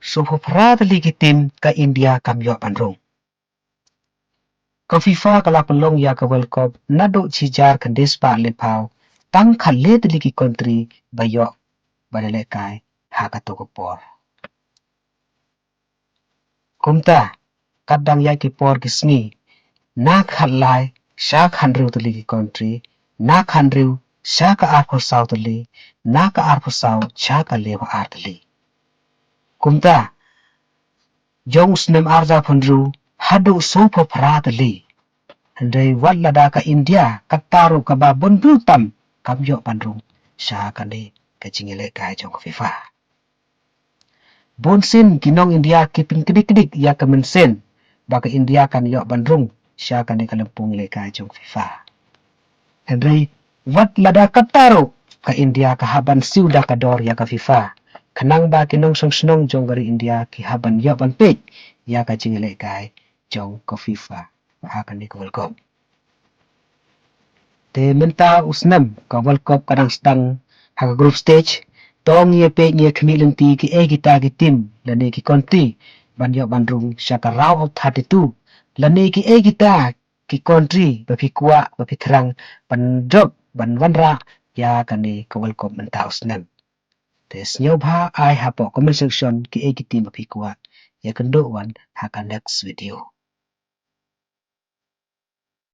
Supra legitim ka India kamyo panrong. Ka FIFA kala pelong ya ka World Cup nado cijar kendis pa lepau tang khalet ligi country bayo badale kai hakato por. Kumta kadang ya ki por kismi na khalai sha khanru ligi country na khanru sha ka arko south li na ka arko south sha ka lewa artli. Kumta jong snem arja phanru hadu sopo pratli. Handai walada ka India kataru ka ba bonbu tam kamyo panrung sha kane ka jingile kai jong FIFA. Bonsin kinong India kipin kedik ya ka mensen ba ka India kan yo panrung sha kane kalampung le kai jong FIFA. Handai walada kataru ka India ka haban siuda ka dor ya ka FIFA. Kanang ba kinong song jong gari India ki haban yo ban pek ya ka jingile kai jong ka FIFA. Akan di World Cup. Te menta usnam ka World Cup kadang sedang haka group stage tong ye pe ye kemilen ti ki kita ki tim lani ki country ban yo bandrung syaka round of 32 lani ki kita ki country bapi kuat bapi kerang ban job ban wanra ya kani ka World Cup menta usnam. Te snyo bha ai hapo comment section ki tim bapi kuat ya kendo wan haka next video.